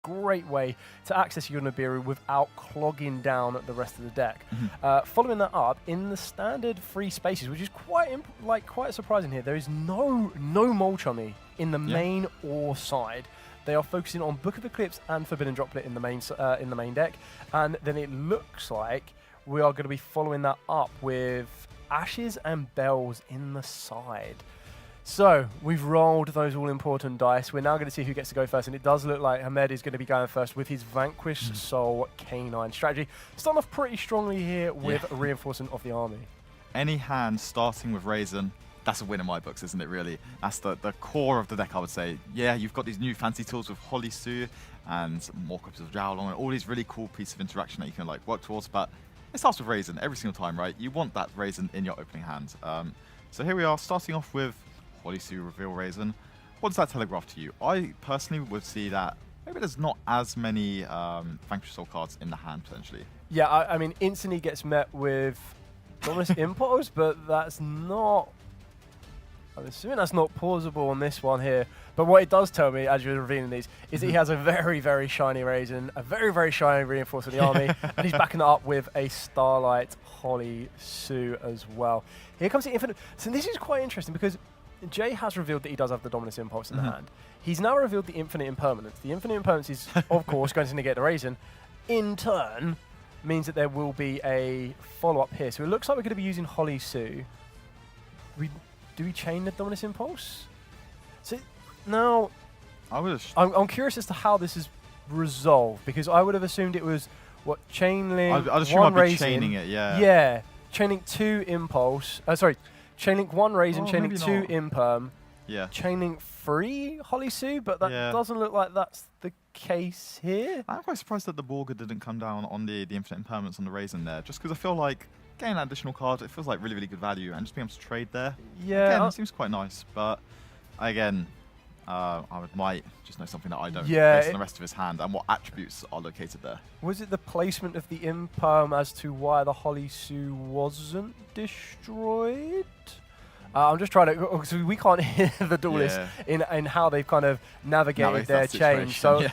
great way to access your Nibiru without clogging down the rest of the deck. Following that up, in the standard free spaces, which is quite surprising here, there is no Mulch Army in the main or side. They are focusing on Book of Eclipse and Forbidden Droplet in the main deck, and then it looks like we are going to be following that up with Ashes and Bells in the side. So we've rolled those all-important dice. We're now going to see who gets to go first, and it does look like Hamed is going to be going first with his Vanquish Soul Canine strategy. Starting off pretty strongly here with a reinforcement of the army. Any hand starting with Raisin, that's a win in my books, isn't it, really? That's the core of the deck, I would say. Yeah, you've got these new fancy tools with Holly Sue and more copies of Jowlong and all these really cool pieces of interaction that you can like work towards, but it starts with Raisin every single time, right? You want that Raisin in your opening hand. So here we are, starting off with Holly Sue Reveal Raisin. What does that telegraph to you? I personally would see that maybe there's not as many Vanquish Soul cards in the hand, potentially. Yeah, I mean, instantly gets met with Dominus Impulse, but that's not... I'm assuming that's not plausible on this one here. But what it does tell me, as you're revealing these, is that he has a very, very shiny Raisin, a very, very shiny Reinforce of the army, and he's backing it up with a Starlight Holly Sue as well. Here comes the Infinite... So this is quite interesting because Jay has revealed that he does have the Dominus Impulse in the hand. He's now revealed the Infinite Impermanence. The Infinite Impermanence is, of course, going to negate the Raisin. In turn, means that there will be a follow-up here. So it looks like we're going to be using Holly Sue. Do we chain the Dominus Impulse? So now, I'm curious as to how this is resolved, because I would have assumed it was, what, chain link, I'd assume I'd be chaining it, yeah. Yeah, chain link 2 Impulse, sorry, chain link 1 Raisin, chain link 2 Imperm, chain link 3 Holly Sue, but that doesn't look like that's the case here. I'm quite surprised that the Borga didn't come down on the Infinite Impermanence on the Raisin there, just because I feel like getting that additional card, it feels like really, really good value, and just being able to trade there, again, it seems quite nice. But again, I might just know something that I don't based on the rest of his hand and what attributes are located there. Was it the placement of the Imperm as to why the Holly Sue wasn't destroyed? I'm just trying to, because we can't hear the Duelist in how they've kind of navigated their change. So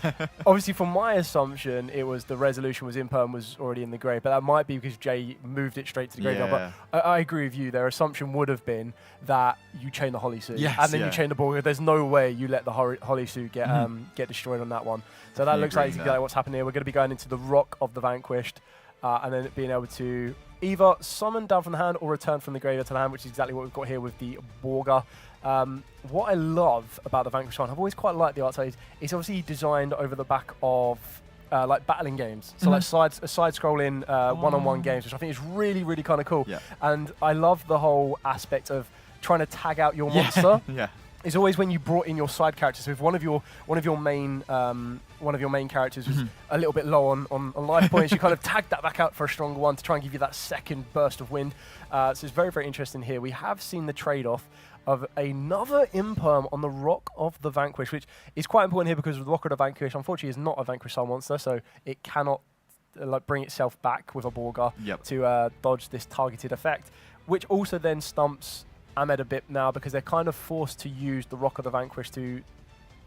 obviously, from my assumption, it was the resolution was Imperm was already in the grave, but that might be because Jay moved it straight to the graveyard. But I agree with you. Their assumption would have been that you chain the Holly Sue and then you chain the Borga. There's no way you let the Holly Sue get destroyed on that one. So that looks like exactly what's happening here. We're going to be going into the Rock of the Vanquished, and then being able to either summon down from the hand or return from the graveyard to the hand, which is exactly what we've got here with the Borga. What I love about the Vanquish one, I've always quite liked the art style, it's obviously designed over the back of like battling games. So like side-scrolling one-on-one games, which I think is really, really kind of cool. And I love the whole aspect of trying to tag out your monster. It's always when you brought in your side characters. So if one of your main characters was a little bit low on life points, you kind of tagged that back out for a stronger one to try and give you that second burst of wind. So it's very, very interesting here. We have seen the trade-off of another Imperm on the Rock of the Vanquish, which is quite important here because the Rock of the Vanquish, unfortunately, is not a Vanquish style monster, so it cannot like bring itself back with a Borga to dodge this targeted effect, which also then stumps Ahmed a bit now because they're kind of forced to use the Rock of the Vanquish to,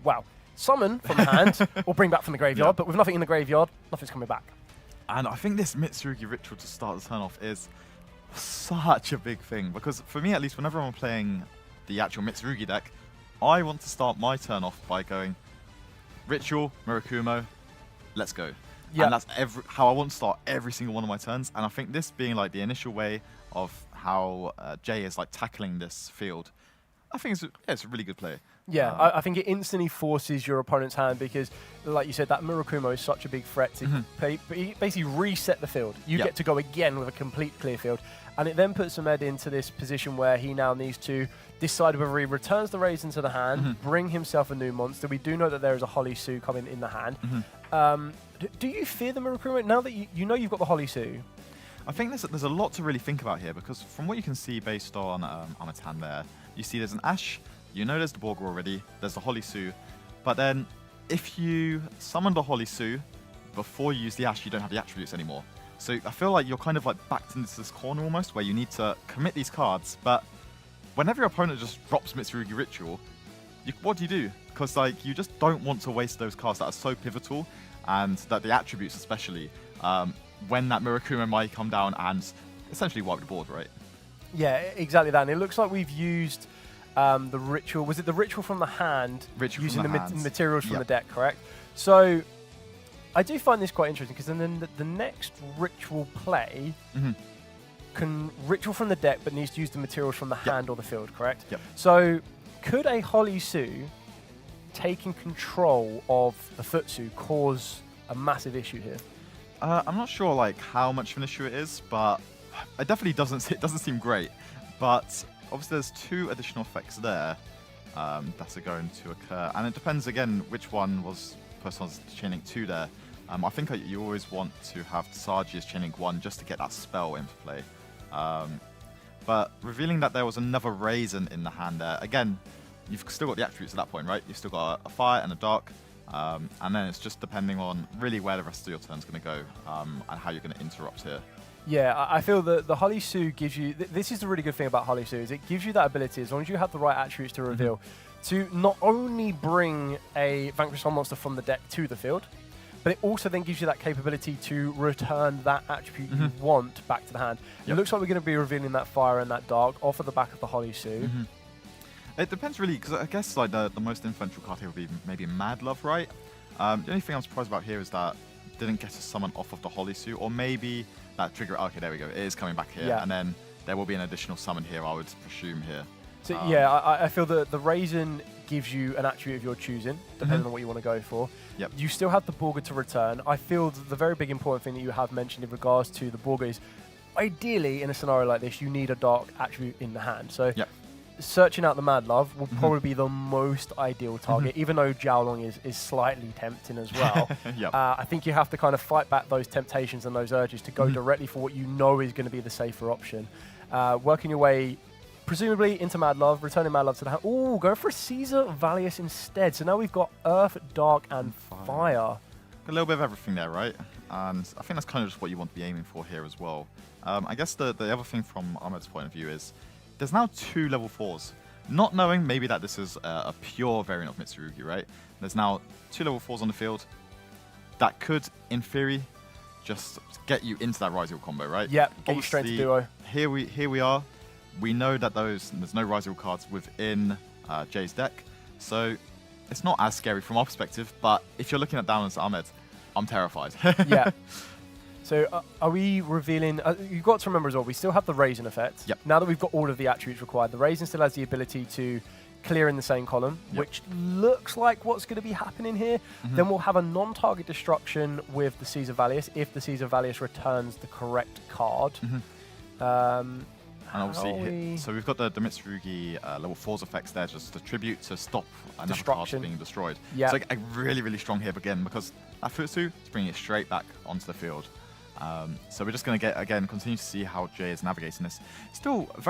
well, summon from the hand or bring back from the graveyard, but with nothing in the graveyard, nothing's coming back. And I think this Mitsurugi ritual to start the turn off is such a big thing because for me at least, whenever I'm playing the actual Mitsurugi deck, I want to start my turn off by going Ritual, Murakumo, let's go. And that's how I want to start every single one of my turns. And I think this being like the initial way of how Jay is like tackling this field, I think it's a really good play. Yeah, I think it instantly forces your opponent's hand because, like you said, that Murakumo is such a big threat to basically reset the field. You get to go again with a complete clear field. And it then puts Ahmed into this position where he now needs to decide whether he returns the Raisin to the hand, bring himself a new monster. We do know that there is a Holly Sue coming in the hand. Do you fear the Murakumo now that you know you've got the Holly Sue? I think there's a lot to really think about here because from what you can see based on Ahmed's hand there, you see there's an Ash, you know there's the Borga already, there's the Holly Sue, but then if you summon the Holly Sue before you use the Ash, you don't have the attributes anymore. So I feel like you're kind of like backed into this corner almost where you need to commit these cards, but whenever your opponent just drops Mitsurugi Ritual, what do you do? Because like you just don't want to waste those cards that are so pivotal, and that the attributes especially, when that Murakumo might come down and essentially wipe the board, right? Yeah, exactly that. And it looks like we've used the ritual. Was it the ritual from the hand? Using the materials from the deck, correct? So I do find this quite interesting, because then the next ritual play can ritual from the deck, but needs to use the materials from the hand or the field, correct? Yep. So could a Holi-Su taking control of the Futsu cause a massive issue here? I'm not sure like how much of an issue it is, but it definitely doesn't seem great. But obviously there's 2 additional effects there that are going to occur, and it depends again which one was first on Chain Link 2 there. I think you always want to have Tsagi as Chain Link 1 just to get that spell into play. But revealing that there was another Raisin in the hand there, again, you've still got the attributes at that point, right? You've still got a Fire and a Dark, and then it's just depending on really where the rest of your turn's going to go, and how you're going to interrupt here. Yeah, I feel that the Holi-Su gives you... this is the really good thing about Holi-Su, is it gives you that ability, as long as you have the right attributes to reveal, to not only bring a Vanquish Soul monster from the deck to the field, but it also then gives you that capability to return that attribute you want back to the hand. It looks like we're going to be revealing that Fire and that Dark off of the back of the Holi-Su. It depends really, because I guess like the most influential card here would be maybe Mad Love, right? The only thing I'm surprised about here is that it didn't get a summon off of the Holi-Su, or maybe that trigger. Okay, there we go. It is coming back here, and then there will be an additional summon here, I would presume here. So yeah, I feel that the Raisin gives you an attribute of your choosing, depending on what you want to go for. Yep. You still have the Borga to return. I feel that the very big important thing that you have mentioned in regards to the Borga is, ideally in a scenario like this, you need a Dark attribute in the hand. So searching out the Mad Love will probably be the most ideal target, even though Jiaolong is slightly tempting as well. I think you have to kind of fight back those temptations and those urges to go directly for what you know is going to be the safer option. Working your way presumably into Mad Love, returning Mad Love to the hand. Ooh, going for a Caesar Valius instead. So now we've got Earth, Dark, and Fire. A little bit of everything there, right? And I think that's kind of just what you want to be aiming for here as well. I guess the other thing from Ahmed's point of view is there's now 2 level 4s. Not knowing maybe that this is a pure variant of Mitsurugi, right? There's now 2 level 4s on the field that could, in theory, just get you into that Rise Heal combo, right? Yeah, get you straight to duo. Here we are. We know that there's no Rise Heal cards within Jay's deck, so it's not as scary from our perspective. But if you're looking at down as Ahmed, I'm terrified. Yeah. So are we revealing... you've got to remember as well, we still have the Raisin effect. Yep. Now that we've got all of the attributes required, the Raisin still has the ability to clear in the same column, which looks like what's going to be happening here. Then we'll have a non-target destruction with the Caesar Valius if the Caesar Valius returns the correct card. And obviously, so we've got the Mitsurugi level 4's effects there, just a tribute to stop another card from being destroyed. Yeah. It's like a really, really strong hit again, because that Futsu is bringing it straight back onto the field. So we're just going to continue to see how Jay is navigating this. Still, a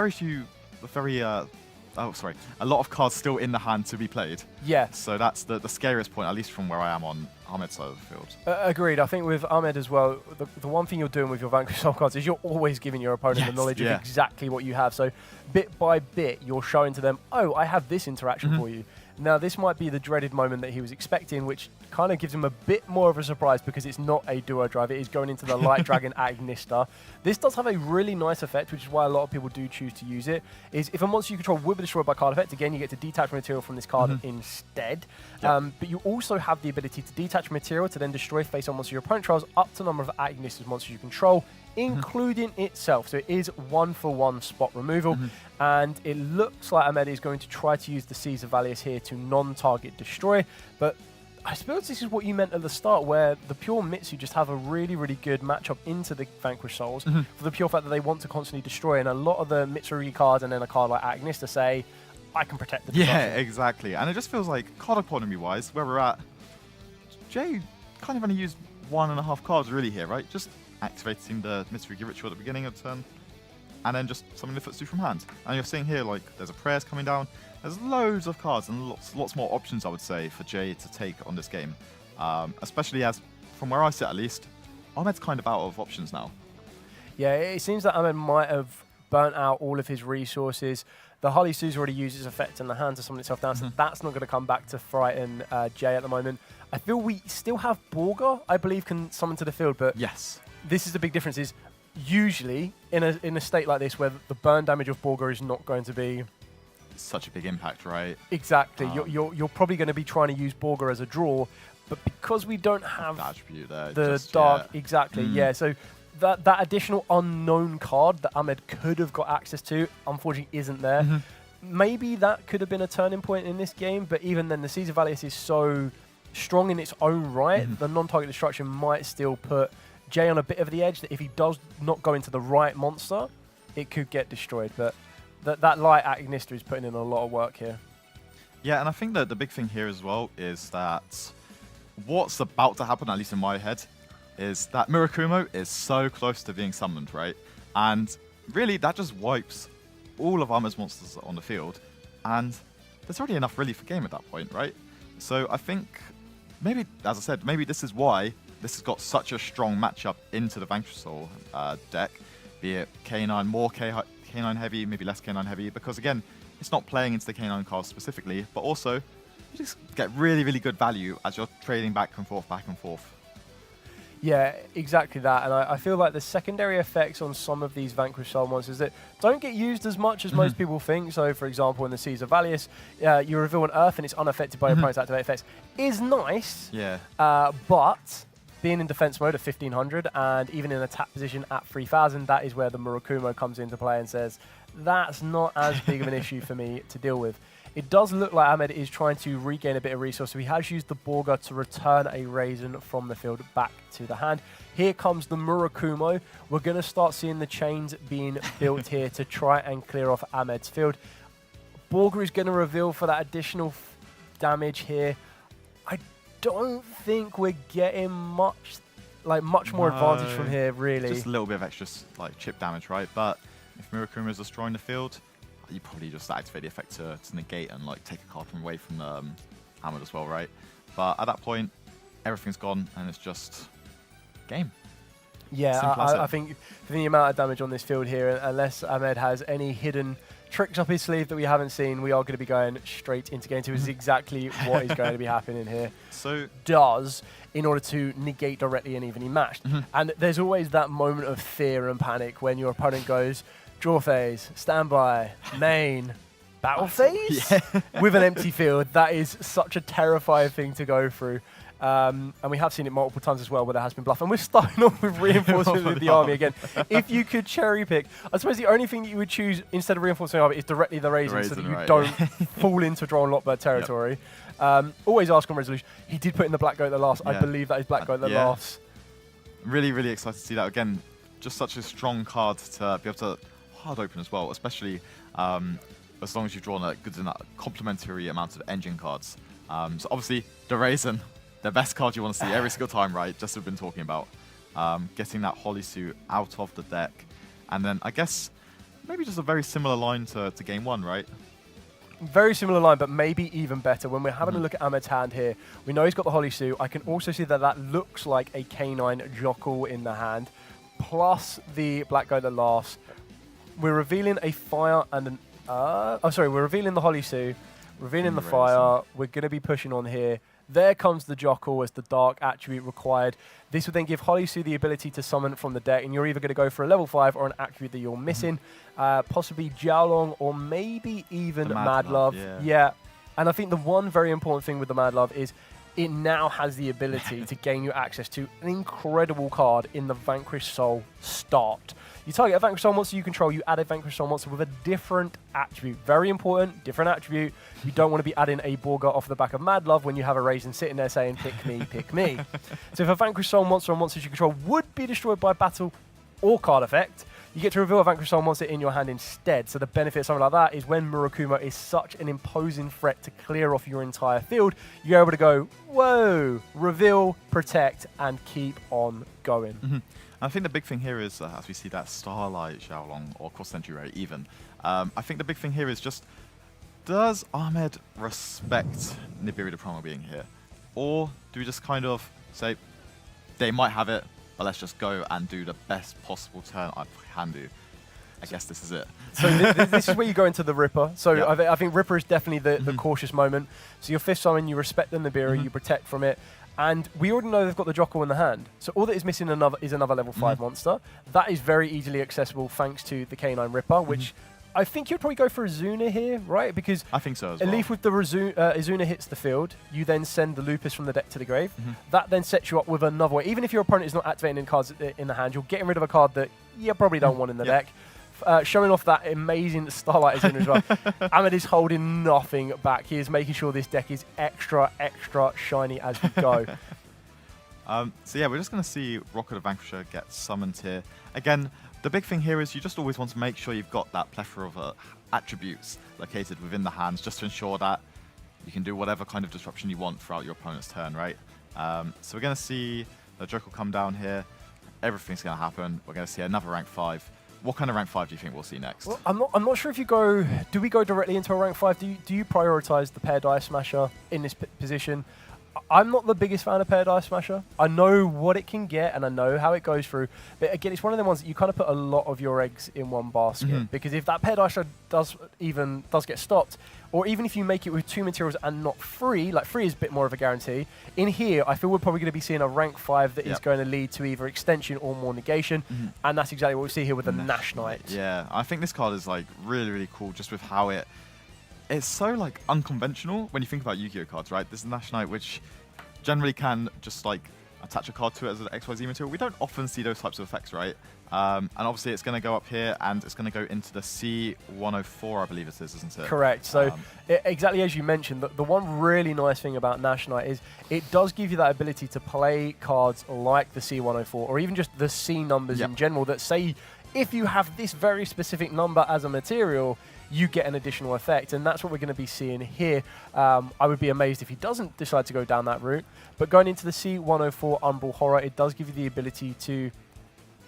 lot of cards still in the hand to be played. Yeah. So that's the scariest point, at least from where I am on Ahmed's side of the field. Agreed. I think with Ahmed as well, the one thing you're doing with your Vanquish Soul cards is you're always giving your opponent the knowledge of exactly what you have. So bit by bit, you're showing to them, oh, I have this interaction for you. Now, this might be the dreaded moment that he was expecting, which kind of gives him a bit more of a surprise because it's not a duo drive. It is going into the Light Dragon Agnista. This does have a really nice effect, which is why a lot of people do choose to use it, is if a monster you control will be destroyed by card effect, again, you get to detach material from this card instead. But you also have the ability to detach material to then destroy face-on monsters your opponent controls up to the number of Agnistas monsters you control, including itself. So it is 1-for-1 spot removal. And it looks like Ahmed is going to try to use the Caesar Valius here to non-target destroy. But I suppose this is what you meant at the start, where the pure Mitsu just have a really, really good matchup into the Vanquish Souls for the pure fact that they want to constantly destroy. And a lot of the Mitsurugi cards and then a card like Agnista say, I can protect the destruction. Yeah, exactly. And it just feels like, card economy-wise, where we're at, Jay kind of only used 1.5 cards really here, right? Just activating the Mitsurugi ritual at the beginning of the turn, and then just summoning the Futsu from hand. And you're seeing here, like, there's a Prayers coming down. There's loads of cards and lots more options, I would say, for Jay to take on this game. Especially as, from where I sit at least, Ahmed's kind of out of options now. Yeah, it seems that Ahmed might have burnt out all of his resources. The Holly Sue's already used its effect in the hand to summon itself down, so that's not going to come back to frighten Jay at the moment. I feel we still have Borga, I believe, can summon to the field, but yes, this is the big difference is usually in a state like this where the burn damage of Borga is not going to be such a big impact, right? Exactly. You're probably going to be trying to use Borga as a draw, but because we don't have the attribute there, the dark, exactly, yeah. So that additional unknown card that Ahmed could have got access to, unfortunately, isn't there. Maybe that could have been a turning point in this game, but even then, the Caesar Valius is so strong in its own right. The non-target destruction might still put Jay on a bit of the edge that if he does not go into the right monster, it could get destroyed. But that light Agnister is putting in a lot of work here. Yeah, and I think that the big thing here as well is that what's about to happen, at least in my head, is that Murakumo is so close to being summoned, right? And really, that just wipes all of Ahmed's monsters on the field, and there's already enough really for game at that point, right? So I think maybe, as I said, maybe this is why this has got such a strong matchup into the Vanquish Soul deck, be it K9, more K9 heavy, maybe less K9 heavy, because again, it's not playing into the K9 cards specifically, but also you just get really, really good value as you're trading back and forth, back and forth. Yeah, exactly that. And I feel like the secondary effects on some of these Vanquish Soul monsters that don't get used as much as most people think. So, for example, in the Caesar Valius, you reveal an Earth and it's unaffected by your opponent's activate effects. Is nice, yeah. But being in defense mode at 1500 and even in attack position at 3000, that is where the Murakumo comes into play and says, that's not as big of an issue for me to deal with. It does look like Ahmed is trying to regain a bit of resource, so he has used the Borga to return a Raisin from the field back to the hand. Here comes the Murakumo. We're going to start seeing the chains being built here to try and clear off Ahmed's field. Borga is going to reveal for that additional damage here. I don't think we're getting much more advantage from here, really. Just a little bit of extra chip damage, right? But if Murakumo is destroying the field, you probably just activate the effect to negate and take a card from away from Ahmed as well, right? But at that point, everything's gone and it's just game. Yeah, I think for the amount of damage on this field here, unless Ahmed has any hidden tricks up his sleeve that we haven't seen, we are going to be going straight into game 2. Is exactly what is going to be happening here. So in order to negate directly and evenly matched. And there's always that moment of fear and panic when your opponent goes, draw phase, standby, main, battle phase with an empty field. That is such a terrifying thing to go through. And we have seen it multiple times as well where there has been bluff. And we're starting off with reinforcement with the army again. If you could cherry pick, I suppose the only thing that you would choose instead of reinforcing the army is directly the Raisin so that you don't fall into draw and lockbird territory. Always ask on resolution. He did put in the Black Goat that last. I believe that is Black Goat that last. Really, really excited to see that again. Just such a strong card to be able to hard open as well, especially as long as you've drawn a good enough complementary amount of engine cards. So obviously the Raisin, the best card you want to see every single time, right? Just we've been talking about getting that Holly suit out of the deck, and then I guess maybe just a very similar line to game 1, right? Very similar line, but maybe even better. When we're having a look at Ahmed's hand here, we know he's got the Holly suit. I can also see that that looks like a K9 Jockle in the hand, plus the Black Goat that laughs. We're revealing a fire and an... we're revealing the Holly suit, revealing the fire. We're going to be pushing on here. There comes the Jockle as the dark attribute required. This would then give Holly Sue the ability to summon from the deck, and you're either going to go for a level 5 or an attribute that you're missing, possibly Jiaolong or maybe even Mad Love. Yeah, and I think the one very important thing with the Mad Love is it now has the ability to gain you access to an incredible card in the Vanquish Soul start. You target a Vanquish Soul monster you control, you add a Vanquish Soul monster with a different attribute. Very important, different attribute. You don't want to be adding a Borga off the back of Mad Love when you have a Raisin sitting there saying, pick me, pick me. So if a Vanquish Soul monster or monsters you control would be destroyed by battle or card effect, you get to reveal a Vanquish Soul monster in your hand instead. So the benefit of something like that is when Murakumo is such an imposing threat to clear off your entire field, you're able to go, whoa, reveal, protect, and keep on going. I think the big thing here is, as we see that Starlight Xiaolong or Cross Century Ray even, I think the big thing here is just, does Ahmed respect Nibiru the Primal being here? Or do we just kind of say, they might have it, but let's just go and do the best possible turn I can do? I guess this is it. So this is where you go into the Ripper. So Yep. I think Ripper is definitely the cautious moment. So your 5th summon, you respect the Nibiru, you protect from it. And we already know they've got the Jockle in the hand. So all that is missing is another level 5 monster. That is very easily accessible thanks to the Canine Ripper, which I think you'd probably go for Izuna here, right? Because I think so as a well. leaf with the Izuna hits the field, you then send the Lupus from the deck to the grave. That then sets you up with another way. Even if your opponent is not activating any cards in the hand, you're getting rid of a card that you probably don't want in the deck. Showing off that amazing Starlight Izuna as well. Ahmed is holding nothing back. He is making sure this deck is extra, extra shiny as we go. So yeah, we're just going to see Rocket the Vanquisher get summoned here. Again, the big thing here is you just always want to make sure you've got that plethora of attributes located within the hands just to ensure that you can do whatever kind of disruption you want throughout your opponent's turn, right? So we're going to see the Joker come down here. Everything's going to happen. We're going to see another rank 5. What kind of rank 5 do you think we'll see next? Well, I'm not sure if you go... Do we go directly into a rank 5? Do you prioritize the Pair Die Smasher in this position? I'm not the biggest fan of Pair Die Smasher. I know what it can get and I know how it goes through. But again, it's one of the ones that you kind of put a lot of your eggs in one basket. Because if that Pair Die Smasher does get stopped, or even if you make it with 2 materials and not 3, like 3 is a bit more of a guarantee. In here, I feel we're probably going to be seeing a rank 5 that is going to lead to either extension or more negation. And that's exactly what we see here with the Nash Knight. Yeah, I think this card is like really, really cool just with how it's so like unconventional when you think about Yu-Gi-Oh cards, right? This is Nash Knight, which generally can just like attach a card to it as an XYZ material. We don't often see those types of effects, right? And obviously it's going to go up here and it's going to go into the C104, I believe it is, isn't it? Correct. So exactly as you mentioned, the one really nice thing about Nash Knight is it does give you that ability to play cards like the C104 or even just the C numbers in general that say if you have this very specific number as a material, you get an additional effect, and that's what we're going to be seeing here. I would be amazed if he doesn't decide to go down that route. But going into the C104 Umbral Horror, it does give you the ability to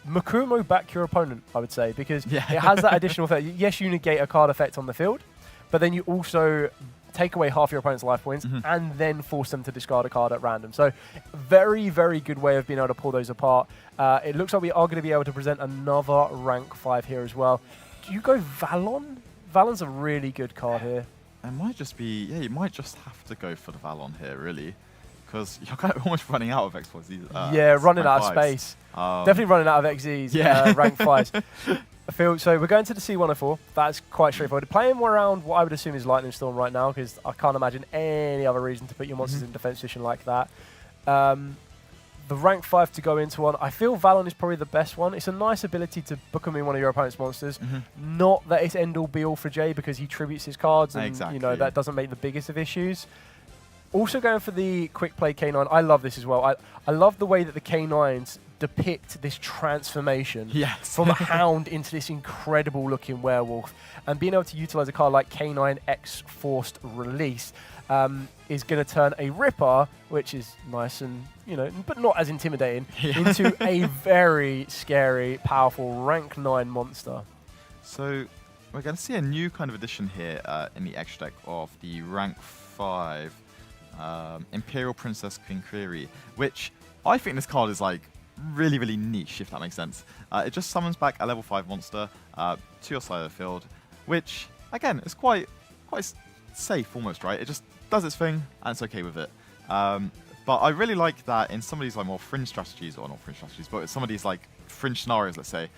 Makumo back your opponent, I would say, because it has that additional effect. Yes, you negate a card effect on the field, but then you also take away half your opponent's life points and then force them to discard a card at random. So very, very good way of being able to pull those apart. It looks like we are going to be able to present another rank 5 here as well. Do you go Valon? Valon's a really good card here. It might just be, you might just have to go for the Valon here, really. Because you're kind of almost running out of XYZs. Running out of space. Definitely running out of XZs, rank 5s. So we're going to the C104. That's quite straightforward. Playing around what I would assume is Lightning Storm right now, because I can't imagine any other reason to put your monsters in defense position like that. The rank 5 to go into one. I feel Valon is probably the best one. It's a nice ability to book him in one of your opponent's monsters. Not that it's end-all be-all for Jay because he tributes his cards and you know that doesn't make the biggest of issues. Also going for the quick play K9. I love this as well. I love the way that the K9s depict this transformation from a hound into this incredible looking werewolf. And being able to utilize a card like K9 X Forced Release is going to turn a Ripper, which is nice and, but not as intimidating, into a very scary, powerful rank 9 monster. So we're going to see a new kind of addition here in the extra deck of the rank 5 Imperial Princess Quinquiri, which I think this card is like really, really niche, if that makes sense. It just summons back a level 5 monster to your side of the field, which, again, is quite safe almost, right? It just does its thing, and it's okay with it. But I really like that in some of these like more fringe strategies, or not fringe strategies, but some of these like fringe scenarios, let's say,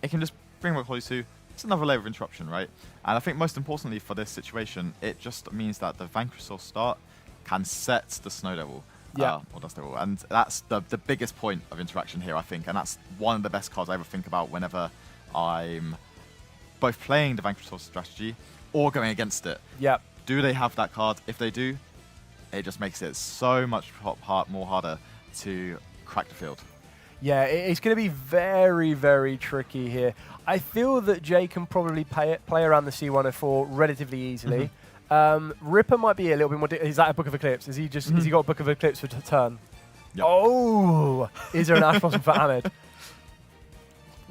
it can just bring back Holisu. It's another layer of interruption, right? And I think most importantly for this situation, it just means that the Vanquish or start can set the Snow Devil. Or Dust Devil. And that's the biggest point of interaction here, I think. And that's one of the best cards I ever think about whenever I'm both playing the Vanquish strategy or going against it. Do they have that card? If they do, it just makes it so much more harder to crack the field. Yeah, it's going to be very, very tricky here. I feel that Jay can probably play around the C104 relatively easily. Ripper might be a little bit more. Is that a Book of Eclipse? Has he got a Book of Eclipse for turn? Oh, is there an Ash Blossom for Ahmed?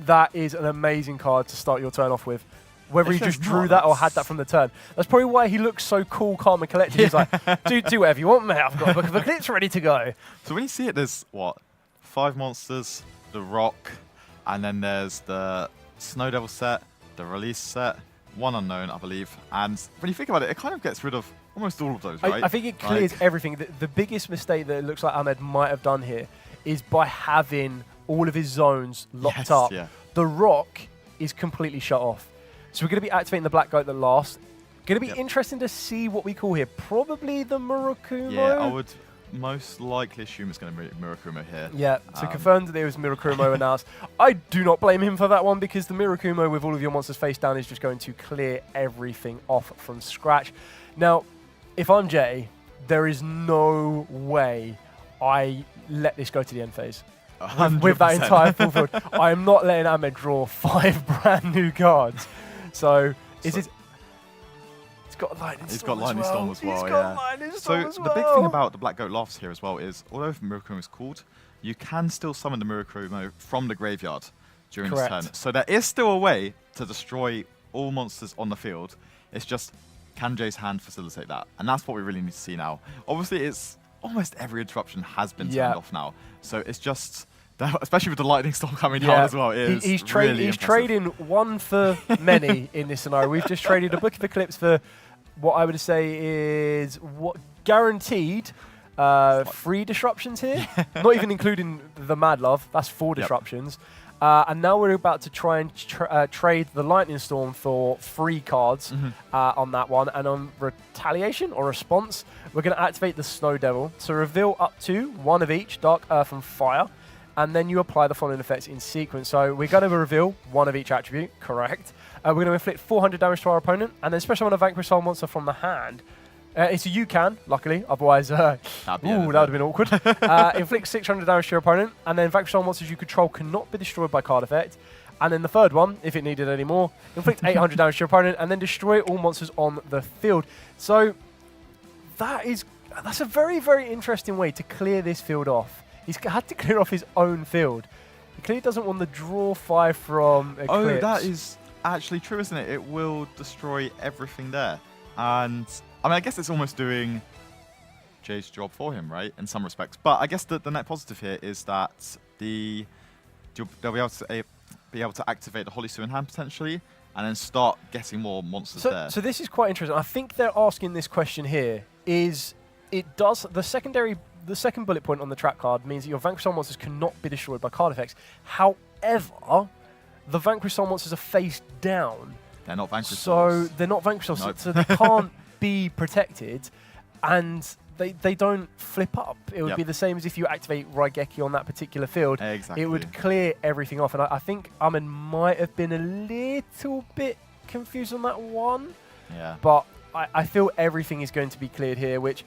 That is an amazing card to start your turn off with. Whether he just drew that or had that from the turn. That's probably why he looks so cool, calm, and collected. He's like, do whatever you want, mate. I've got a Book of Eclipse ready to go. So when you see it, there's, 5 monsters, the Rock, and then there's the Snow Devil set. the release set, one unknown, I believe. And when you think about it, it kind of gets rid of almost all of those, right? I think it clears everything. The biggest mistake that it looks like Ahmed might have done here is by having all of his zones locked up. Yeah. The rock is completely shut off. So we're going to be activating the Black Goat that last. Going to be interesting to see what we call here. Probably the Murakumo. Yeah, I would most likely assume it's going to be Murakumo here. Yeah, so confirmed that there was Murakumo announced. I do not blame him for that one because the Murakumo with all of your monsters face down is just going to clear everything off from scratch. Now, if I'm Jay, there is no way I let this go to the end phase. With that entire full field. I am not letting Ahmed draw 5 brand new cards. So, is it... He's got Lightning Storm as well. So the big thing about the Black Goat Laughs here as well is, although Murakumo is called, you can still summon the Murakumo from the graveyard during this turn. So there is still a way to destroy all monsters on the field. It's just, can Jay's hand facilitate that? And that's what we really need to see now. Obviously, it's almost every interruption has been turned off now. So it's just, especially with the Lightning Storm coming down as well, he's trading one for many in this scenario. We've just traded a Book of Eclipse for what I would say is guaranteed 3 disruptions here. Not even including the Mad Love. That's 4 disruptions. And now we're about to try and trade the Lightning Storm for 3 cards on that one. And on Retaliation or Response, we're going to activate the Snow Devil to reveal up to 1 of each, Dark, Earth, and Fire. And then you apply the following effects in sequence. So we're going to reveal 1 of each attribute, correct. We're going to inflict 400 damage to our opponent, and then special on a Vanquish Soul monster from the hand. It's a you can, luckily, otherwise, that would have been awkward. Inflict 600 damage to your opponent, and then Vanquish Soul monsters you control cannot be destroyed by card effect. And then the third one, if it needed any more, inflict 800 damage to your opponent, and then destroy all monsters on the field. So that's a very, very interesting way to clear this field off. He's had to clear off his own field. He clearly doesn't want the draw 5 from Eclipse. Oh, that is actually true, isn't it? It will destroy everything there. And, I mean, I guess it's almost doing Jay's job for him, right, in some respects. But I guess the net positive here is that they'll be able to activate the Holy Sue in hand, potentially, and then start getting more monsters there. So this is quite interesting. I think they're asking this question here is, the second bullet point on the trap card means that your Vanquish Soul monsters cannot be destroyed by card effects. However, the Vanquish Soul monsters are face down. They're not Vanquish Souls. So they're not Vanquish Souls, so they can't be protected, and they don't flip up. It would be the same as if you activate Raigeki on that particular field. Exactly. It would clear everything off, and I think Ahmed might have been a little bit confused on that one. Yeah. But I feel everything is going to be cleared here, which...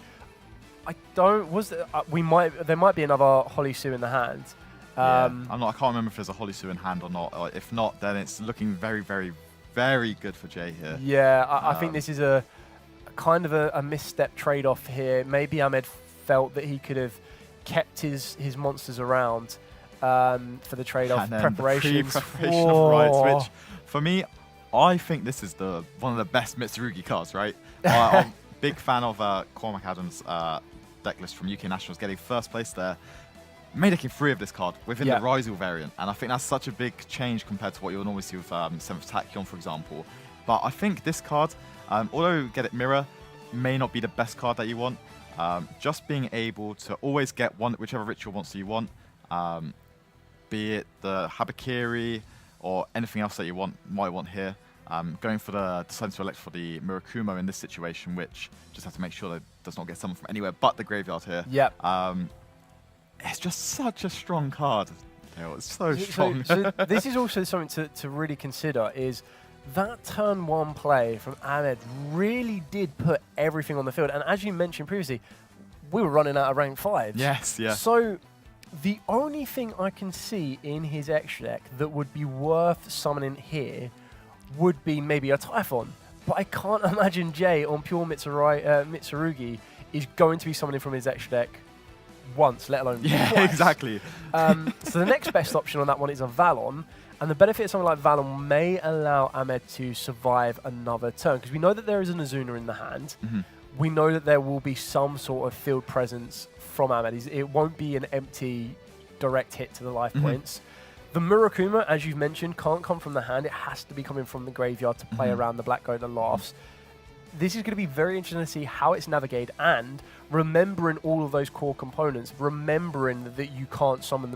there might be another Holy Sue in the hand. I can't remember if there's a Holy Sue in hand or not. Or if not, then it's looking very, very, very good for Jay here. Yeah, I think this is a kind of a misstep trade-off here. Maybe Ahmed felt that he could have kept his monsters around for the trade-off preparations. Pre-preparation of rights, which for me, I think this is one of the best Mitsurugi cards, right? I'm big fan of Cormac Adams' deck list from UK Nationals, getting first place there. Making 3 of this card within the Ryzel variant, and I think that's such a big change compared to what you'll normally see with 7th Tachyon, for example. But I think this card, although Get It Mirror may not be the best card that you want, just being able to always get whichever ritual monster you want, be it the Habakiri or anything else that you might want here. Going for deciding to elect for the Murakumo in this situation, which just have to make sure that it does not get someone from anywhere but the graveyard here. Yep. It's just such a strong card. It's so strong. So this is also something to really consider, is that turn 1 play from Ahmed really did put everything on the field. And as you mentioned previously, we were running out of rank 5s. Yes, yeah. So the only thing I can see in his extra deck that would be worth summoning here would be maybe a Typhon. But I can't imagine Jay on pure Mitsurugi is going to be summoning from his extra deck once, let alone twice. Exactly. So the next best option on that one is a Valon. And the benefit of something like Valon may allow Ahmed to survive another turn, because we know that there is an Azuna in the hand. We know that there will be some sort of field presence from Ahmed. It won't be an empty direct hit to the life points. The Murakuma, as you've mentioned, can't come from the hand. It has to be coming from the graveyard to play around the Black Goat that laughs. This is going to be very interesting to see how it's navigated, and remembering all of those core components, remembering that you can't summon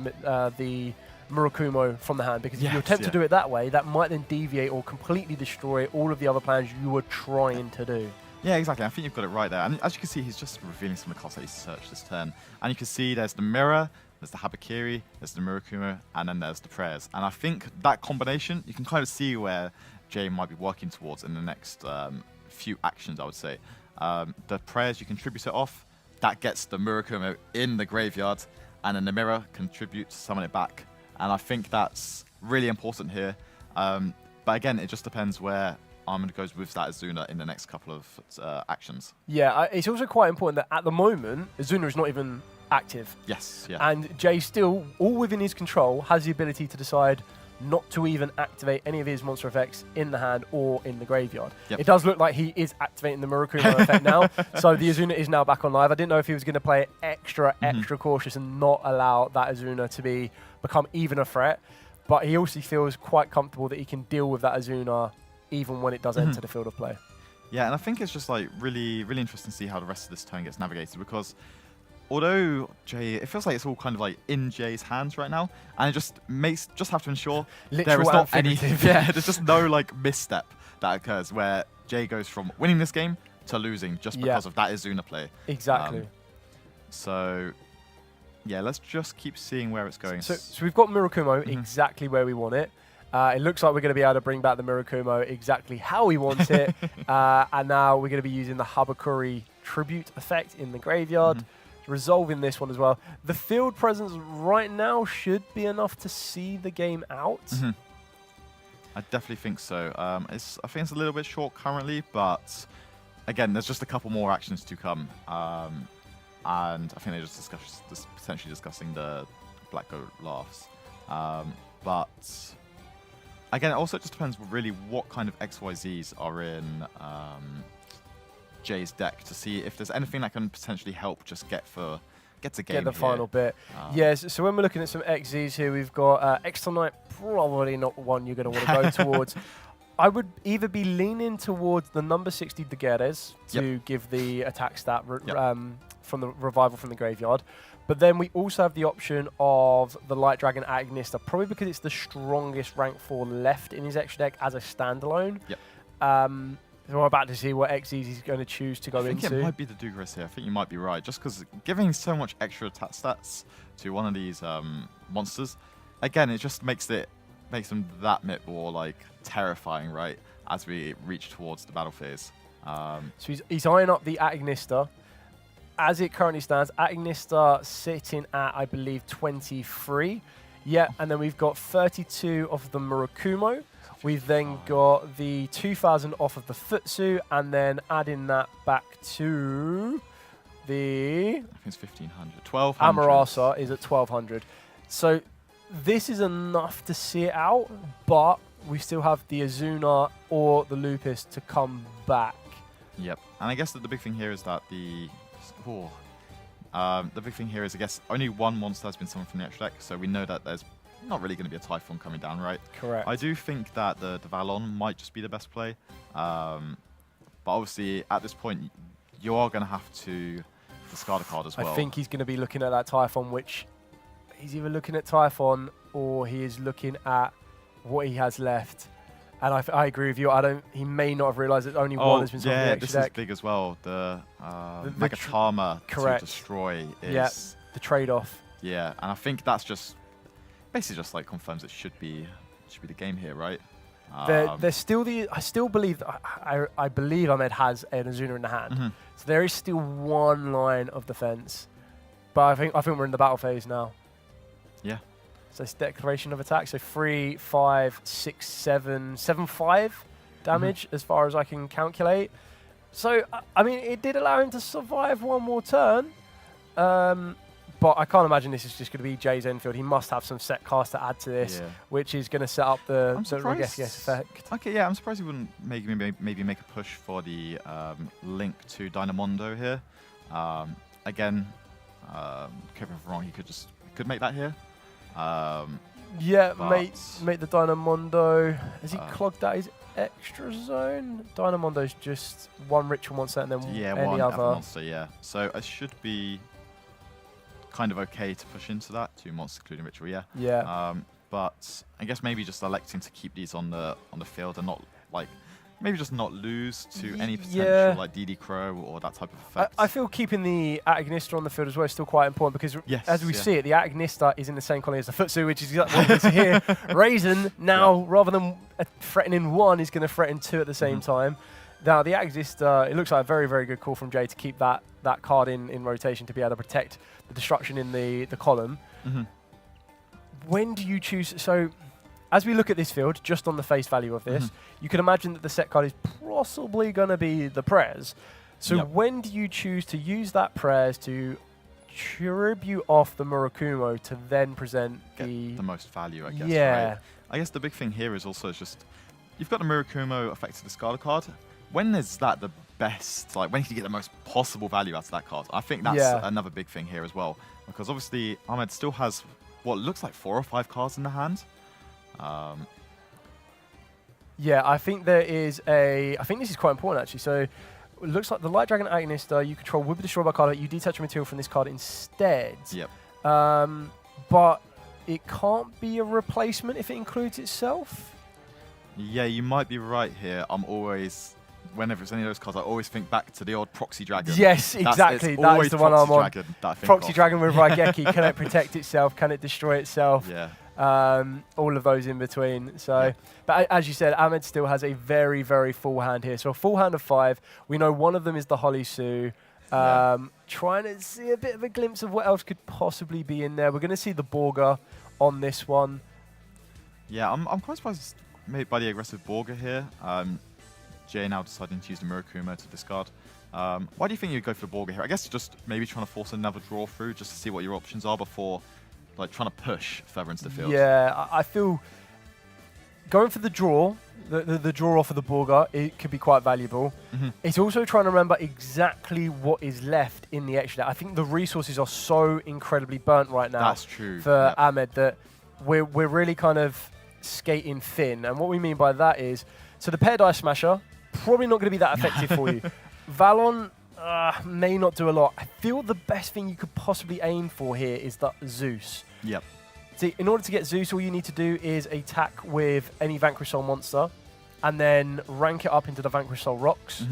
the Murakumo from the hand, because if you attempt to do it that way, that might then deviate or completely destroy all of the other plans you were trying to do. Yeah, exactly. I think you've got it right there. And as you can see, he's just revealing some of the cards that he's searched this turn. And you can see there's the Mirror, there's the Habakiri, there's the Murakumo, and then there's the Prayers. And I think that combination, you can kind of see where Jay might be working towards in the next few actions, I would say. The Prayers, you can tribute it off. That gets the Murakumo in the graveyard. And then the Mirror contributes to summon it back. And I think that's really important here. But again, it just depends where Armand goes with that Azuna in the next couple of actions. Yeah, it's also quite important that at the moment, Azuna is not even active. Yes, yeah. And Jay still, all within his control, has the ability to decide not to even activate any of his monster effects in the hand or in the graveyard. Yep. It does look like he is activating the Murakumo effect now, so the Azuna is now back on live. I didn't know if he was going to play it extra cautious and not allow that Azuna to become even a threat, but he also feels quite comfortable that he can deal with that Azuna even when it does enter the field of play. Yeah, and I think it's just like really interesting to see how the rest of this turn gets navigated, because although Jay, it feels like it's all kind of like in Jay's hands right now, and it just have to ensure there is not any, there's just no like misstep that occurs where Jay goes from winning this game to losing just because of that Azuna play. Exactly. So yeah, let's just keep seeing where it's going. So we've got Murakumo exactly where we want it. It looks like we're going to be able to bring back the Murakumo exactly how we want it. And now we're going to be using the Habakuri tribute effect in the graveyard, resolving this one as well. The field presence right now should be enough to see the game out. I definitely think so. I think it's a little bit short currently, but again, there's just a couple more actions to come. And I think they're just potentially discussing the Black Goat laughs. But again, it also just depends really what kind of XYZs are in Jay's deck to see if there's anything that can potentially help just get the game Get the final bit. Yes, so when we're looking at some XZs here, we've got Extra Knight, probably not one you're going to want to go towards. I would either be leaning towards the number 60 Daguerres to give the attack stat from the revival from the graveyard. But then we also have the option of the Light Dragon Agnista, probably because it's the strongest rank 4 left in his extra deck as a standalone. So we're about to see what XZs he's going to choose to go into. I think it might be the Duelist here. I think you might be right. Just because giving so much extra attack stats to one of these monsters, again, it just makes them that bit more like terrifying, right? As we reach towards the battle phase. So he's eyeing up the Agnista. As it currently stands, Agnista sitting at, I believe, 23. Yeah, and then we've got 32 of the Murakumo. We've then got the 2,000 off of the Futsu, and then adding that back to the... I think it's 1,500. 1,200. Amarasa is at 1,200. So this is enough to see it out, but we still have the Azuna or the Lupus to come back. Yep, and I guess that the big thing here is that the big thing here is, I guess, only one monster has been summoned from the extra deck, so we know that there's not really going to be a Typhon coming down, right? Correct. I do think that the Valon might just be the best play, but obviously at this point you are going to have to discard a card as well. I think he's going to be looking at that Typhon, which he's either looking at Typhon or he is looking at what he has left. And I agree with you. He may not have realised that only one has been summoned from the extra this deck. is big as well. The Megatama to destroy is the trade-off. Yeah, and I think that's just basically just like confirms it should be the game here, right? There's still I still believe that I believe Ahmed has an Azuna in the hand, so there is still one line of defense, but I think we're in the battle phase now. Yeah. So it's declaration of attack. So 3, 5, 6, 7, 5 damage as far as I can calculate. So I mean, it did allow him to survive one more turn. But I can't imagine this is just going to be Jay's Enfield. He must have some set cast to add to this, which is going to set up the guess effect. Okay, yeah, I'm surprised he wouldn't maybe make a push for the link to Dynamondo here. Again, correct me if I'm wrong, he could make that here. Yeah, mate the Dynamondo. Has he clogged out his extra zone? Dynamondo's just one ritual monster and then any other monster, yeah. So it should be kind of okay to push into that. 2 monsters including ritual, yeah. Yeah. But I guess maybe just electing to keep these on the field and not like maybe just not lose to any potential like DD Crow or that type of effect. I feel keeping the Aniteckzetto on the field as well is still quite important because as we see it, the Aniteckzetto is in the same colony as the Futsu, which is exactly what we see here. Raisin now, rather than threatening 1, is going to threaten 2 at the same time. Now, the Aniteckzetto, it looks like a very, very good call from Jay to keep that card in rotation to be able to protect the destruction in the column. When do you choose? So, as we look at this field, just on the face value of this, you can imagine that the set card is possibly going to be the Prez. So when do you choose to use that Prez to tribute off the Murakumo to then present the most value, I guess, right? I guess the big thing here is also just, you've got the Murakumo effect to discard a card. When is that the best, like when can you get the most possible value out of that card? I think that's another big thing here as well. Because obviously Ahmed still has what looks like 4 or 5 cards in the hand. Yeah, I think there is I think this is quite important actually. So it looks like the Light Dragon Aniteckzetto, you control will be destroyed by a card, you detach a material from this card instead. Yep. But it can't be a replacement if it includes itself. Yeah, you might be right here. I'm always, whenever it's any of those cards, I always think back to the old Proxy Dragon. Yes, exactly. That is the one I'm on. Proxy Dragon with Raigeki. Can it protect itself? Can it destroy itself? Yeah. All of those in between. So, but as you said, Ahmed still has a very, very full hand here. So a full hand of 5. We know one of them is the Holly Sue. Trying to see a bit of a glimpse of what else could possibly be in there. We're going to see the Borga on this one. Yeah, I'm quite surprised made by the aggressive Borga here. Jay now deciding to use the Murakumo to discard. Why do you think you'd go for the Borga here? I guess just maybe trying to force another draw through just to see what your options are before like trying to push further into the field. Yeah, I feel going for the draw, the draw off of the Borga, it could be quite valuable. It's also trying to remember exactly what is left in the extra deck. I think the resources are so incredibly burnt right now. That's true. For Ahmed that we're really kind of skating thin. And what we mean by that is, so the Pair Dice Smasher, probably not going to be that effective for you. Valon may not do a lot. I feel the best thing you could possibly aim for here is that Zeus. Yep. See, in order to get Zeus, all you need to do is attack with any Vanquish Soul monster, and then rank it up into the Vanquish Soul rocks.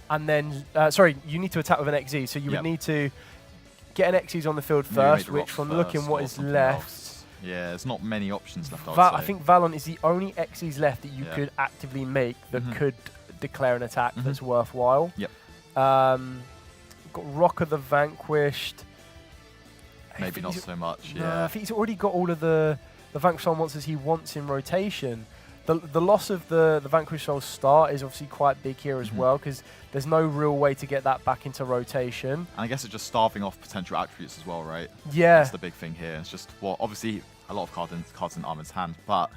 And then, sorry, you need to attack with an XZ. So you would need to get an XZ on the field first, which from looking what is left. Yeah, there's not many options left. I think Valon is the only XZs left that you could actively make that could declare an attack that's worthwhile. Yep. Got Rocker the Vanquished. Maybe not so much. I think he's already got all of the Vanquish Soul monsters he wants in rotation. The loss of the Vanquish Soul start is obviously quite big here as well, because there's no real way to get that back into rotation. And I guess it's just starving off potential attributes as well, right? Yeah. That's the big thing here. It's just, well, obviously a lot of cards in Ahmed's hand, but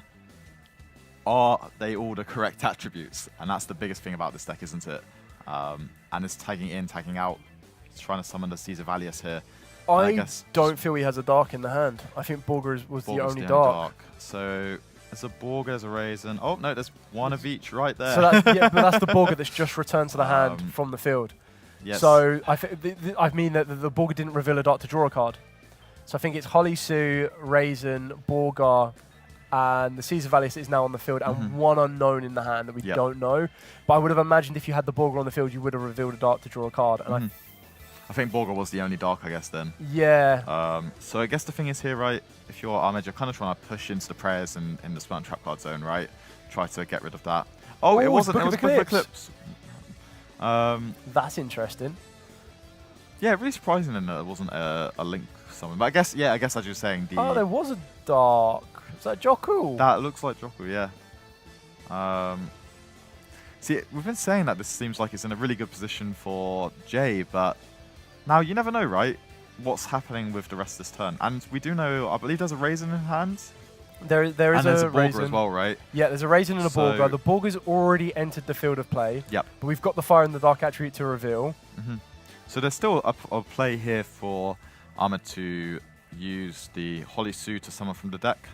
are they all the correct attributes? And that's the biggest thing about this deck, isn't it? And it's tagging in, tagging out. It's trying to summon the Caesar Valius here. I don't feel he has a dark in the hand. I think Borga was the only dark. So there's a Borga, there's a Raisin. Oh, no, there's one of each right there. So that's, but that's the Borga that's just returned to the hand from the field. Yes. So I mean that the Borga didn't reveal a dark to draw a card. So I think it's Holly Sue, Raisin, Borga, and the Caesar Valius is now on the field, and one unknown in the hand that we don't know. But I would have imagined if you had the Borga on the field, you would have revealed a dark to draw a card. And I think Borga was the only dark, I guess, then. Yeah. So I guess the thing is here, right, if you're Ahmed, you're kind of trying to push into the prayers in the Spell and Trap card zone, right? Try to get rid of that. Oh, it wasn't. It was Book of Eclipse. That's interesting. Yeah, really surprising that there wasn't a link somewhere. But I guess as you were saying, oh, there was a dark. Is that Joku? That looks like Joku, yeah. See, we've been saying that this seems like it's in a really good position for Jay, but now you never know, right? What's happening with the rest of this turn? And we do know, I believe there's a Raisin in hand. There is and there's a Borga Raisin as well, right? Yeah, there's a Raisin and a Borga. The Borga's already entered the field of play. Yep. But we've got the Fire and the Dark attribute to reveal. So there's still a play here for Ahmed to use the Holly Sue to summon from the deck.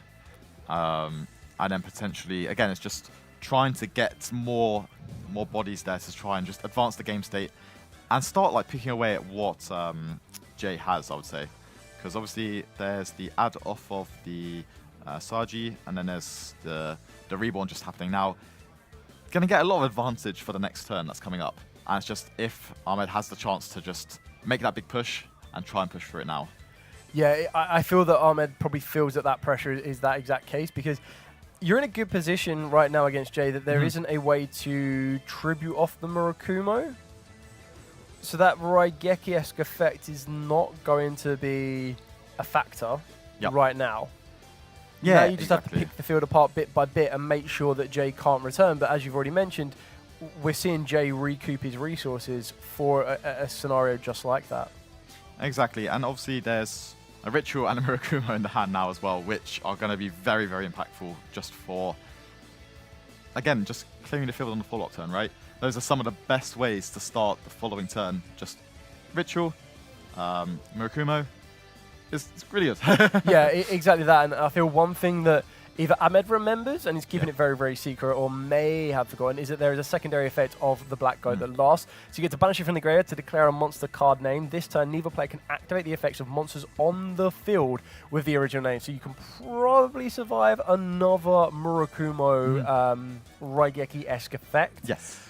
and then potentially, again, it's just trying to get more bodies there to try and just advance the game state and start like picking away at what Jay has, I would say. Because obviously there's the add off of the Sagi, and then there's the reborn just happening now. Going to get a lot of advantage for the next turn that's coming up. And it's just if Ahmed has the chance to just make that big push and try and push for it now. Yeah, I feel that Ahmed probably feels that pressure is that exact case, because you're in a good position right now against Jay that there isn't a way to tribute off the Murakumo. So that Raigeki-esque effect is not going to be a factor right now. Yeah, now you just have to pick the field apart bit by bit and make sure that Jay can't return. But as you've already mentioned, we're seeing Jay recoup his resources for a scenario just like that. Exactly, and obviously there's a Ritual and a Murakumo in the hand now as well, which are going to be very, very impactful just for, again, just clearing the field on the follow-up turn, right? Those are some of the best ways to start the following turn. Just Ritual, Murakumo. It's really good. Yeah, exactly that. And I feel one thing that either Ahmed remembers and is keeping it very, very secret, or may have forgotten, is that there is a secondary effect of the Black Goat that lasts. So you get to banish it from the graveyard to declare a monster card name. This turn, neither player can activate the effects of monsters on the field with the original name. So you can probably survive another Murakumo Raigeki-esque effect. Yes.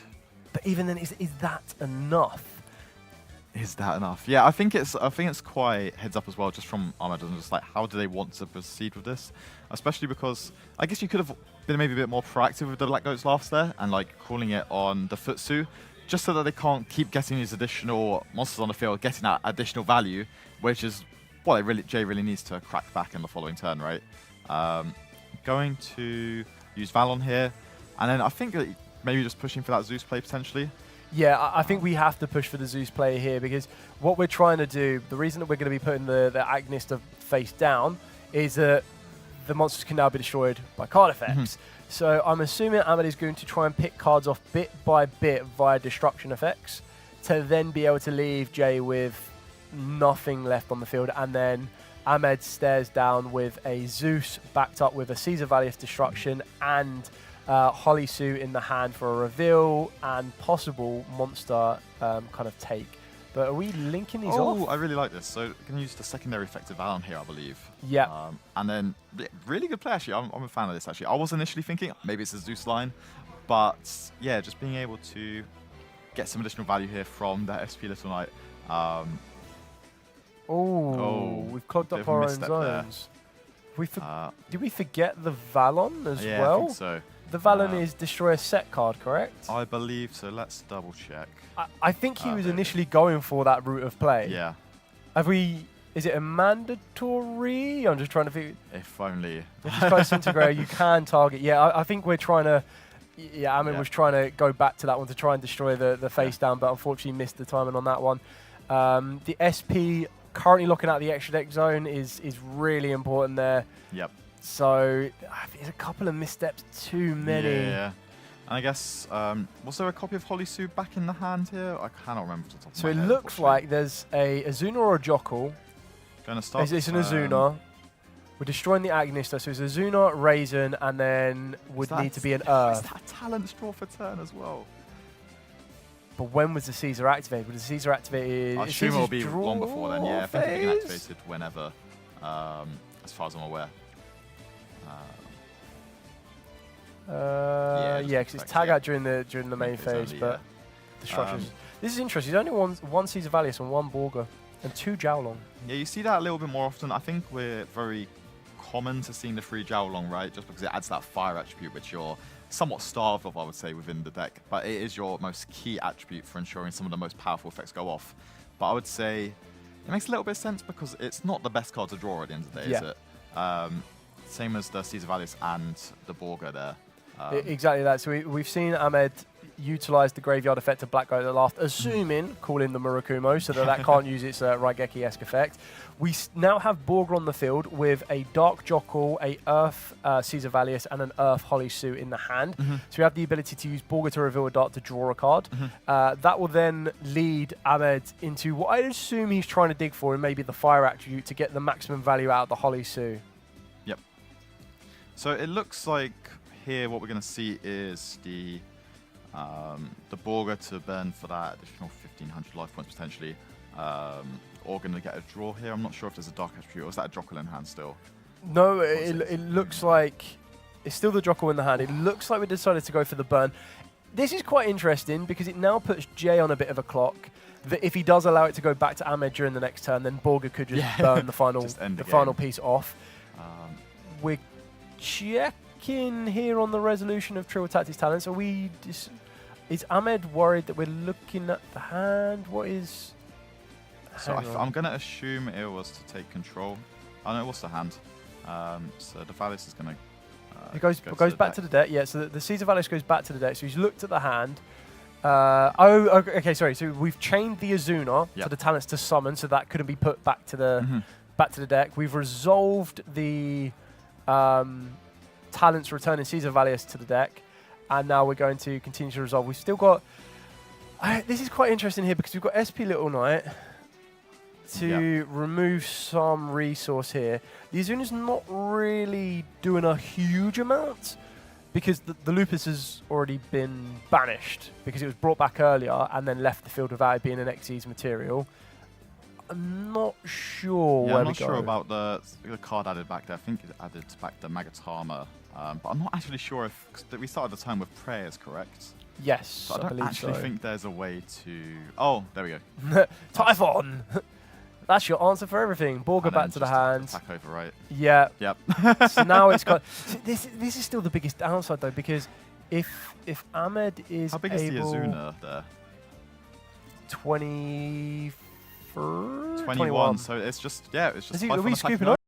But even then, is that enough? Is that enough? Yeah, I think it's quite heads up as well, just from Ahmed, and just like how do they want to proceed with this, especially because I guess you could have been maybe a bit more proactive with the Black Goat's laughs there and like calling it on the Futsu, just so that they can't keep getting these additional monsters on the field, getting that additional value, which is what Jay really needs to crack back in the following turn, right? Going to use Valon here, and then I think that maybe just pushing for that Zeus play potentially. Yeah, I think we have to push for the Zeus play here, because what we're trying to do, the reason that we're going to be putting the Agnista face down is that the monsters can now be destroyed by card effects. So I'm assuming Ahmed is going to try and pick cards off bit by bit via destruction effects to then be able to leave Jay with nothing left on the field, and then Ahmed stares down with a Zeus backed up with a Caesar Valius destruction and Holly Sue in the hand for a reveal and possible monster kind of take. But are we linking these off? Oh, I really like this. So we can use the secondary effect of Valon here, I believe. Yeah. And then really good play, actually. I'm a fan of this, actually. I was initially thinking maybe it's a Zeus line, but yeah, just being able to get some additional value here from the SP Little Knight. We've clogged up our own zones. Did we forget the Valon as well? Yeah, I think so. The Valon is destroy a set card, correct? I believe so. Let's double check. I think he was initially going for that route of play. Yeah. Is it a mandatory? I'm just trying to figure. If only. If you disintegrate, you can target. Yeah, I think we're trying to. Yeah, Ahmed was trying to go back to that one to try and destroy the face down, but unfortunately missed the timing on that one. The SP currently looking at the extra deck zone is really important there. Yep. So there's a couple of missteps too many. Yeah. And I guess, was there a copy of Holly Sue back in the hand here? I cannot remember. So it looks like there's a Azuna or a Jockle. Going to start. It's an Azuna. We're destroying the Agnista, so it's Azuna, Raisin, and then would need to be an Earth. Is that talent draw for turn as well? But when was the Caesar activated? Was the Caesar activated? I assume it will be long before then, yeah. I think it can be activated whenever, as far as I'm aware. Yeah, because it's tag out during the main phase, but destructions. This is interesting. There's only one Caesar Valius and one Borga, and 2 Jowlong. Yeah, you see that a little bit more often. I think we're very common to seeing the 3 Jowlong, right? Just because it adds that fire attribute, which you're somewhat starved of, I would say, within the deck. But it is your most key attribute for ensuring some of the most powerful effects go off. But I would say it makes a little bit of sense because it's not the best card to draw at the end of the day, is it? Same as the Caesar Valius and the Borga there. Exactly that. So we've seen Ahmed utilize the graveyard effect of Black Goat at last, assuming call in the Murakumo so that can't use its Raigeki-esque effect. We now have Borga on the field with a Dark Jockle, a Earth Caesar Valius, and an Earth Holly Sue in the hand. So we have the ability to use Borga to reveal a dart to draw a card. That will then lead Ahmed into what I assume he's trying to dig for, and maybe the fire attribute to get the maximum value out of the Holly Sue. So it looks like here what we're going to see is the Borga to burn for that additional 1,500 life points potentially. Or going to get a draw here. I'm not sure if there's a Dark Attribute or is that a Drockle in hand still? No, it looks like it's still the Drockle in the hand. It looks like we decided to go for the burn. This is quite interesting because it now puts Jay on a bit of a clock. That if he does allow it to go back to Ahmed during the next turn, then Borga could just burn the final piece off. We're checking here on the resolution of Trill Tactics Talents. Are we? Is Ahmed worried that we're looking at the hand? What is? So I'm going to assume it was to take control. Oh no, what's the hand? So the Valis is going to. It goes back to the deck. Yeah, so the Caesar Valis goes back to the deck. So he's looked at the hand. Okay, sorry. So we've chained the Azuna to the talents to summon, so that couldn't be put back to the deck. We've resolved the talents returning Caesar Valis to the deck, and now we're going to continue to resolve. We've still got. This is quite interesting here because we've got SP Little Knight to remove some resource here. The Azuna's not really doing a huge amount because the Lupus has already been banished because it was brought back earlier and then left the field without it being an Xyz material. I'm not sure where I'm we not go. sure about the card added back there. I think it added back the Magatama, but I'm not actually sure if we started the turn with prayers, correct? Yes, so I don't actually think there's a way to. Oh, there we go. Typhon. That's your answer for everything. Borga back to the hand. Attack overwrite. Yeah. Yep. So now it's got. This is still the biggest downside though, because if Ahmed is how big is the Azuna there? 21. 21. So it's just it's just. Are we scooping up?